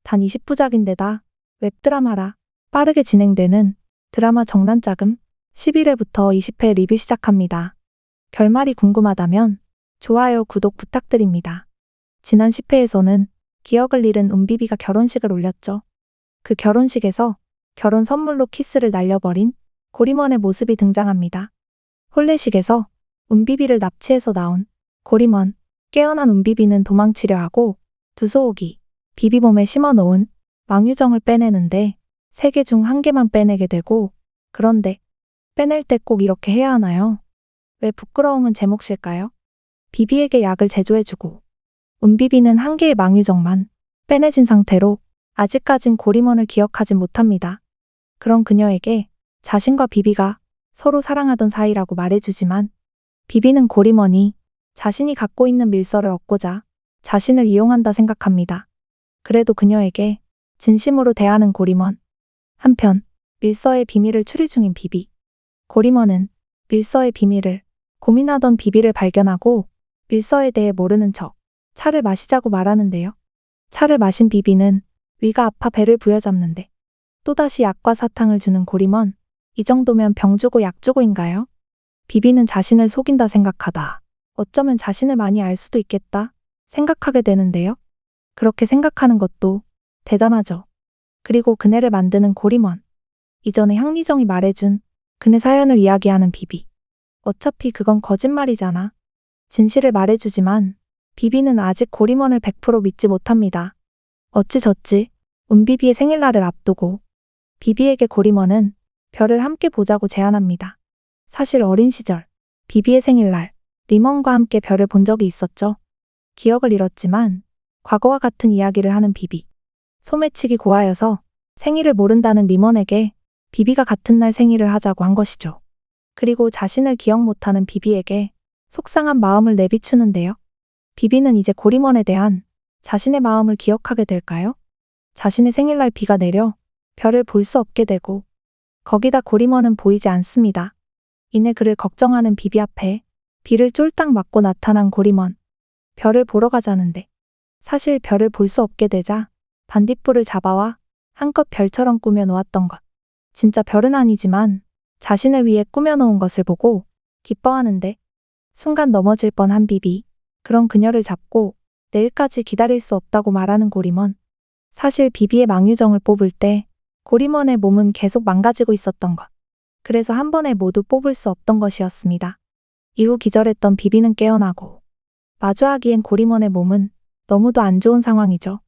단 20부작인데다 웹드라마라. 빠르게 진행되는 드라마 정난짝음 11회부터 20회 리뷰 시작합니다. 결말이 궁금하다면 좋아요, 구독 부탁드립니다. 지난 10회에서는 기억을 잃은 은비비가 결혼식을 올렸죠. 그 결혼식에서 결혼 선물로 키스를 날려버린 고림원의 모습이 등장합니다. 혼례식에서 은비비를 납치해서 나온 고림원. 깨어난 은비비는 도망치려 하고 두소옥이 비비 몸에 심어놓은 망유정을 빼내는데 3개 중 1개만 빼내게 되고, 그런데 빼낼 때 꼭 이렇게 해야 하나요? 왜 부끄러움은 제 몫일까요? 비비에게 약을 제조해주고 은비비는 1개의 망유정만 빼내진 상태로 아직까진 고림원을 기억하진 못합니다. 그런 그녀에게 자신과 비비가 서로 사랑하던 사이라고 말해주지만 비비는 고림원이 자신이 갖고 있는 밀서를 얻고자 자신을 이용한다 생각합니다. 그래도 그녀에게 진심으로 대하는 고림원. 한편 밀서의 비밀을 추리 중인 비비. 고림원은 밀서의 비밀을 고민하던 비비를 발견하고 밀서에 대해 모르는 척 차를 마시자고 말하는데요. 차를 마신 비비는 위가 아파 배를 부여잡는데 또다시 약과 사탕을 주는 고림원. 이 정도면 병 주고 약 주고인가요? 비비는 자신을 속인다 생각하다 어쩌면 자신을 많이 알 수도 있겠다 생각하게 되는데요. 그렇게 생각하는 것도 대단하죠. 그리고 그네를 만드는 고림원. 이전에 향리정이 말해준 그네 사연을 이야기하는 비비. 어차피 그건 거짓말이잖아. 진실을 말해주지만 비비는 아직 고림원을 100% 믿지 못합니다. 어찌저찌 은비비의 생일날을 앞두고 비비에게 고림원은 별을 함께 보자고 제안합니다. 사실 어린 시절 비비의 생일날 리먼과 함께 별을 본 적이 있었죠. 기억을 잃었지만 과거와 같은 이야기를 하는 비비. 소매치기 고하여서 생일을 모른다는 리먼에게 비비가 같은 날 생일을 하자고 한 것이죠. 그리고 자신을 기억 못하는 비비에게 속상한 마음을 내비추는데요. 비비는 이제 고림원에 대한 자신의 마음을 기억하게 될까요? 자신의 생일날 비가 내려 별을 볼 수 없게 되고 거기다 고림원은 보이지 않습니다. 이내 그를 걱정하는 비비 앞에 비를 쫄딱 맞고 나타난 고림원. 별을 보러 가자는데 사실 별을 볼 수 없게 되자 반딧불을 잡아와 한껏 별처럼 꾸며 놓았던 것. 진짜 별은 아니지만 자신을 위해 꾸며 놓은 것을 보고 기뻐하는데 순간 넘어질 뻔한 비비. 그런 그녀를 잡고 내일까지 기다릴 수 없다고 말하는 고림원. 사실 비비의 망유정을 뽑을 때 고림원의 몸은 계속 망가지고 있었던 것. 그래서 한 번에 모두 뽑을 수 없던 것이었습니다. 이후 기절했던 비비는 깨어나고 마주하기엔 고림원의 몸은 너무도 안 좋은 상황이죠.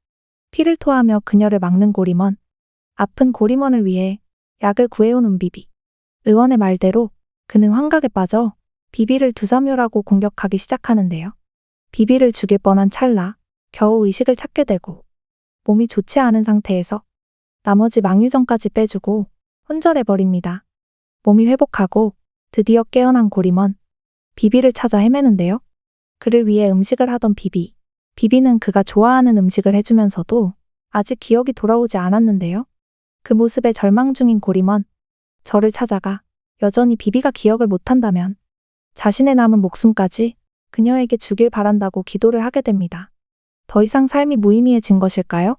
피를 토하며 그녀를 막는 고림원. 아픈 고림원을 위해 약을 구해온 은비비. 의원의 말대로 그는 환각에 빠져 비비를 두사묘라고 공격하기 시작하는데요. 비비를 죽일 뻔한 찰나 겨우 의식을 찾게 되고 몸이 좋지 않은 상태에서 나머지 망유정까지 빼주고 혼절해버립니다. 몸이 회복하고 드디어 깨어난 고림원. 비비를 찾아 헤매는데요. 그를 위해 음식을 하던 비비. 비비는 그가 좋아하는 음식을 해주면서도 아직 기억이 돌아오지 않았는데요. 그 모습에 절망 중인 고림원. 저를 찾아가 여전히 비비가 기억을 못한다면 자신의 남은 목숨까지 그녀에게 주길 바란다고 기도를 하게 됩니다. 더 이상 삶이 무의미해진 것일까요?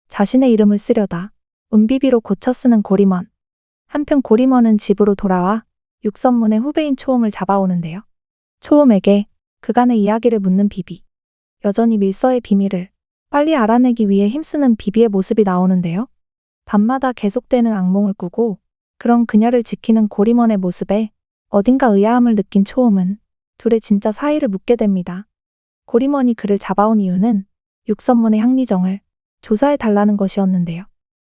자신의 이름을 쓰려다 은비비로 고쳐 쓰는 고림원. 한편 고림원은 집으로 돌아와 육선문의 후배인 초홈을 잡아오는데요. 초홈에게 그간의 이야기를 묻는 비비. 여전히 밀서의 비밀을 빨리 알아내기 위해 힘쓰는 비비의 모습이 나오는데요. 밤마다 계속되는 악몽을 꾸고 그런 그녀를 지키는 고림원의 모습에 어딘가 의아함을 느낀 초홈은 둘의 진짜 사이를 묻게 됩니다. 고림원이 그를 잡아온 이유는 육선문의 향리정을 조사해달라는 것이었는데요.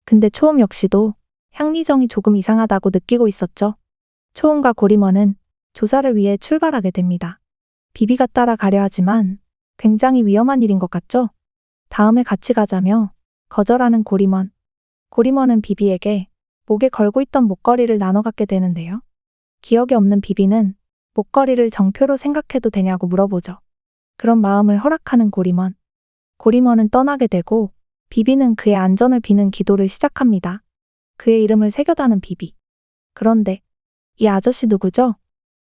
근데 초홈 역시도 향리정이 조금 이상하다고 느끼고 있었죠. 초홈과 고림원은 조사를 위해 출발하게 됩니다. 비비가 따라가려 하지만 굉장히 위험한 일인 것 같죠? 다음에 같이 가자며 거절하는 고림원. 고림원은 비비에게 목에 걸고 있던 목걸이를 나눠 갖게 되는데요. 기억이 없는 비비는 목걸이를 정표로 생각해도 되냐고 물어보죠. 그런 마음을 허락하는 고림원. 고림원은 떠나게 되고 비비는 그의 안전을 비는 기도를 시작합니다. 그의 이름을 새겨다는 비비. 그런데 이 아저씨 누구죠?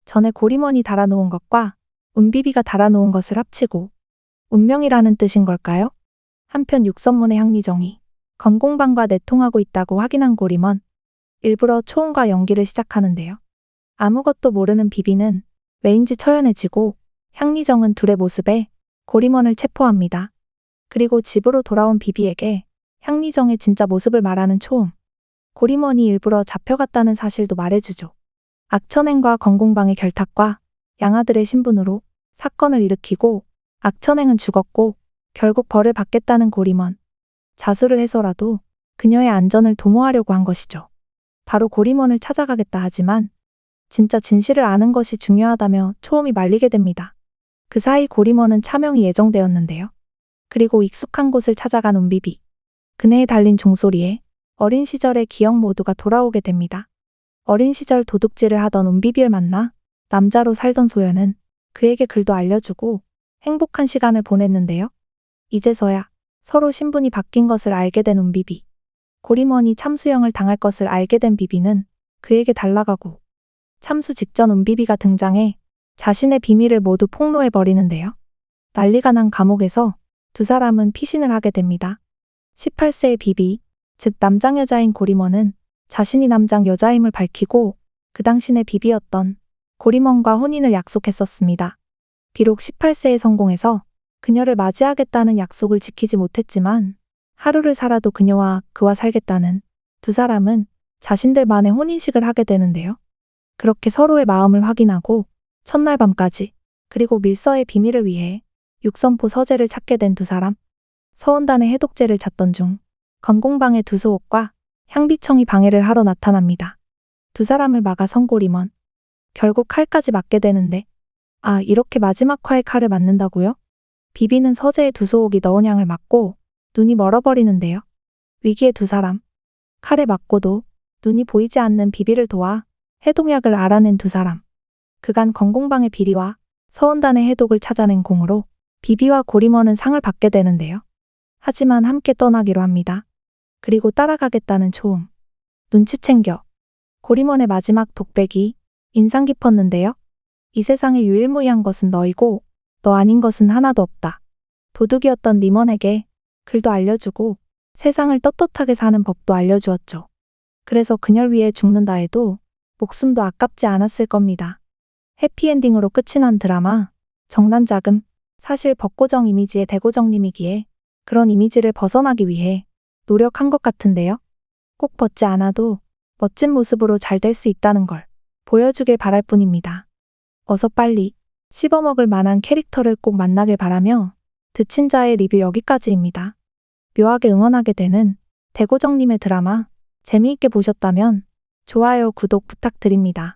전에 고림원이 달아놓은 것과 은비비가 달아놓은 것을 합치고 운명이라는 뜻인 걸까요? 한편 육선문의 향리정이 건공방과 내통하고 있다고 확인한 고림원. 일부러 초음과 연기를 시작하는데요. 아무것도 모르는 비비는 왜인지 처연해지고 향리정은 둘의 모습에 고림원을 체포합니다. 그리고 집으로 돌아온 비비에게 향리정의 진짜 모습을 말하는 초음. 고림원이 일부러 잡혀갔다는 사실도 말해주죠. 악천행과 건공방의 결탁과 양아들의 신분으로 사건을 일으키고 악천행은 죽었고 결국 벌을 받겠다는 고림원. 자수를 해서라도 그녀의 안전을 도모하려고 한 것이죠. 바로 고림원을 찾아가겠다 하지만 진짜 진실을 아는 것이 중요하다며 초음이 말리게 됩니다. 그 사이 고림원은 차명이 예정되었는데요. 그리고 익숙한 곳을 찾아간 운비비. 그네에 달린 종소리에 어린 시절의 기억 모두가 돌아오게 됩니다. 어린 시절 도둑질을 하던 운비비를 만나 남자로 살던 소연은 그에게 글도 알려주고 행복한 시간을 보냈는데요. 이제서야 서로 신분이 바뀐 것을 알게 된 운비비. 고림원이 참수형을 당할 것을 알게 된 비비는 그에게 달라가고 참수 직전 운비비가 등장해 자신의 비밀을 모두 폭로해 버리는데요. 난리가 난 감옥에서 두 사람은 피신을 하게 됩니다. 18세의 비비, 즉 남장 여자인 고림원은 자신이 남장 여자임을 밝히고 그 당신의 비비였던 고림원과 혼인을 약속했었습니다. 비록 18세에 성공해서 그녀를 맞이하겠다는 약속을 지키지 못했지만 하루를 살아도 그와 살겠다는 두 사람은 자신들만의 혼인식을 하게 되는데요. 그렇게 서로의 마음을 확인하고 첫날 밤까지 그리고 밀서의 비밀을 위해 육선포 서재를 찾게 된 두 사람. 서원단의 해독제를 찾던 중 건공방의 두소옥과 향비청이 방해를 하러 나타납니다. 두 사람을 막아 성고림원. 결국 칼까지 맞게 되는데 이렇게 마지막 화에 칼을 맞는다고요? 비비는 서재에 두소옥이 넣은 향을 맞고 눈이 멀어버리는데요. 위기의 두 사람. 칼에 맞고도 눈이 보이지 않는 비비를 도와 해독약을 알아낸 두 사람. 그간 건공방의 비리와 서원단의 해독을 찾아낸 공으로 비비와 고림원은 상을 받게 되는데요. 하지만 함께 떠나기로 합니다. 그리고 따라가겠다는 초음. 눈치 챙겨. 고림원의 마지막 독백이 인상 깊었는데요. 이 세상에 유일무이한 것은 너이고 너 아닌 것은 하나도 없다. 도둑이었던 리먼에게 글도 알려주고 세상을 떳떳하게 사는 법도 알려주었죠. 그래서 그녀를 위해 죽는다 해도 목숨도 아깝지 않았을 겁니다. 해피엔딩으로 끝이 난 드라마 정난자금. 사실 법고정 이미지의 대고정님이기에 그런 이미지를 벗어나기 위해 노력한 것 같은데요. 꼭 벗지 않아도 멋진 모습으로 잘 될 수 있다는 걸 보여주길 바랄 뿐입니다. 어서 빨리 씹어먹을 만한 캐릭터를 꼭 만나길 바라며 드친자의 리뷰 여기까지입니다. 묘하게 응원하게 되는 대고정님의 드라마 재미있게 보셨다면 좋아요, 구독 부탁드립니다.